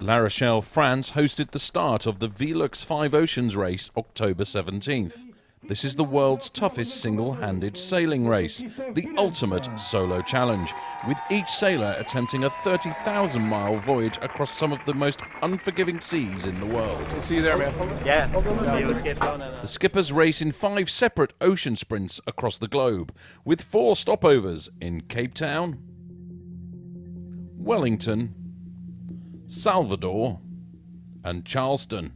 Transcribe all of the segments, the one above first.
La Rochelle, France hosted the start of the VELUX5OCEANS race October 17th. This is the world's toughest single-handed sailing race, the ultimate solo challenge, with each sailor attempting a 30,000-mile voyage across some of the most unforgiving seas in the world. See you there, man. Yeah. The skippers race in 5 separate ocean sprints across the globe, with 4 stopovers in Cape Town, Wellington, Salvador and Charleston,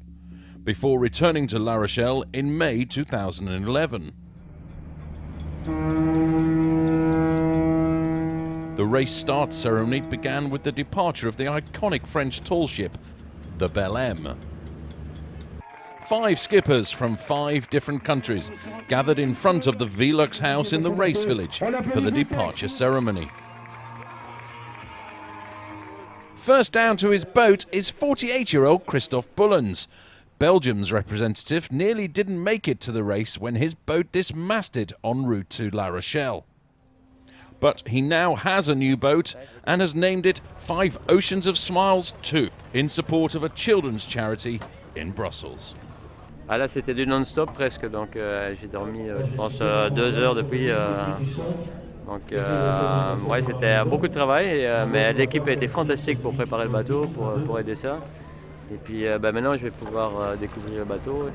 before returning to La Rochelle in May 2011. The race start ceremony began with the departure of the iconic French tall ship, the Belle M. 5 skippers from 5 different countries gathered in front of the VELUX house in the race village for the departure ceremony. First down to his boat is 48-year-old Christophe Bullens. Belgium's representative nearly didn't make it to the race when his boat dismasted en route to La Rochelle. But he now has a new boat and has named it 5 Oceans of Smiles 2 in support of a children's charity in Brussels. Ah là c'était du non-stop presque, donc j'ai dormi je pense 2 heures depuis. Donc ouais, c'était beaucoup de travail, mais l'équipe a été fantastique pour préparer le bateau, pour aider ça. Et puis maintenant je vais pouvoir découvrir le bateau.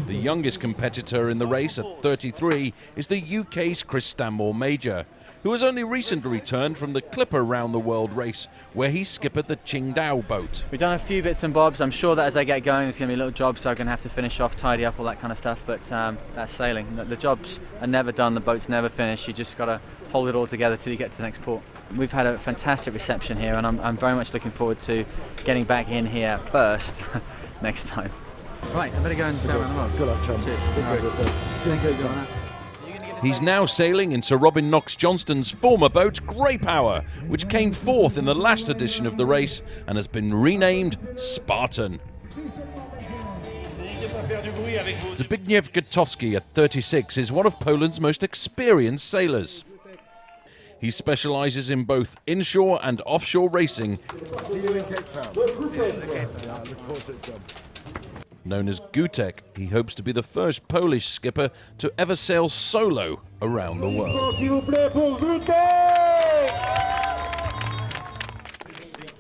The youngest competitor in the race at 33 is the UK's Chris Stanmore Major, who has only recently returned from the Clipper Round the World race, where he skippered the Qingdao boat. We've done a few bits and bobs. I'm sure that as I get going, there's going to be little jobs, so I'm going to have to finish off, tidy up, all that kind of stuff. But that's sailing. The jobs are never done, the boat's never finished. You just got to hold it all together till you get to the next port. We've had a fantastic reception here, and I'm very much looking forward to getting back in here first next time. Right, I better go and sail around the world. Good luck, chum. Cheers. He's now sailing in Sir Robin Knox Johnston's former boat, Grey Power, which came 4th in the last edition of the race and has been renamed Spartan. Zbigniew Gutowski, at 36, is one of Poland's most experienced sailors. He specialises in both inshore and offshore racing. See you in Cape Town. Look forward to it, John. Known as Gutek, he hopes to be the first Polish skipper to ever sail solo around the world.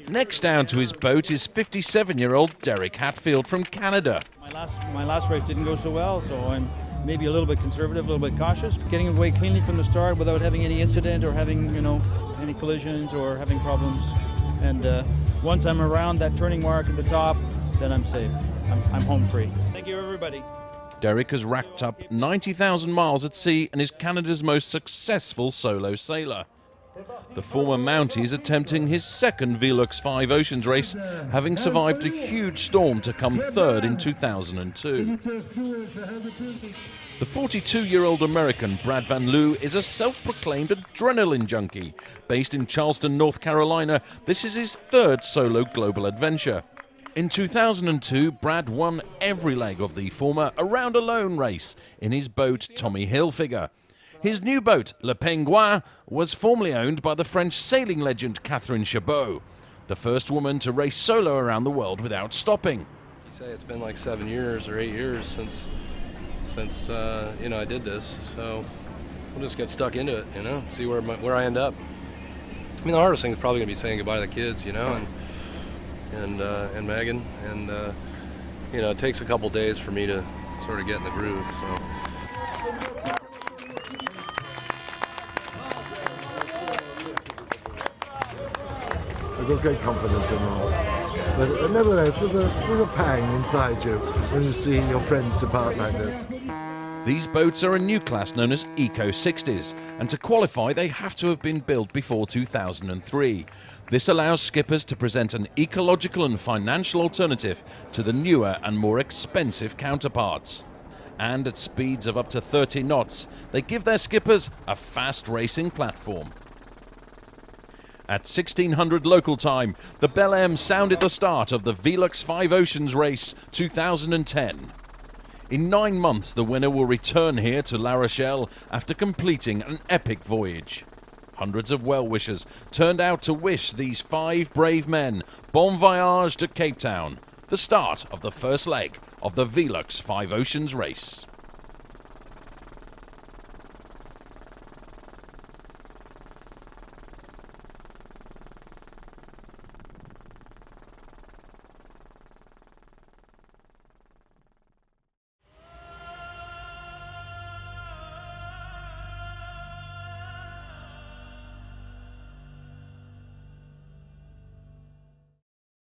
Next down to his boat is 57-year-old Derek Hatfield from Canada. My last race didn't go so well, so I'm maybe a little bit conservative, a little bit cautious. Getting away cleanly from the start without having any incident or having, any collisions or having problems. And once I'm around that turning mark at the top, then I'm safe. I'm home free. Thank you, everybody. Derek has racked up 90,000 miles at sea and is Canada's most successful solo sailor. The former Mountie is attempting his second VELUX5OCEANS race, having survived a huge storm to come 3rd in 2002. The 42-year-old American Brad Van Loo is a self-proclaimed adrenaline junkie. Based in Charleston, North Carolina, this is his 3rd solo global adventure. In 2002, Brad won every leg of the former Around Alone race in his boat Tommy Hilfiger. His new boat, Le Penguin, was formerly owned by the French sailing legend Catherine Chabot, the first woman to race solo around the world without stopping. You say it's been like 7 years or 8 years since I did this, so we'll just get stuck into it, see where I end up. I mean, the hardest thing is probably going to be saying goodbye to the kids, and Megan, and it takes a couple days for me to sort of get in the groove. So. I've got great confidence in all, but nevertheless, there's a pang inside you when you see your friends depart like this. These boats are a new class known as Eco 60s, and to qualify they have to have been built before 2003. This allows skippers to present an ecological and financial alternative to the newer and more expensive counterparts. And at speeds of up to 30 knots, they give their skippers a fast racing platform. At 1600 local time, the Belle M sounded the start of the VELUX5OCEANS race 2010. In 9 months, the winner will return here to La Rochelle after completing an epic voyage. Hundreds of well-wishers turned out to wish these 5 brave men bon voyage to Cape Town, the start of the first leg of the VELUX 5 Oceans race.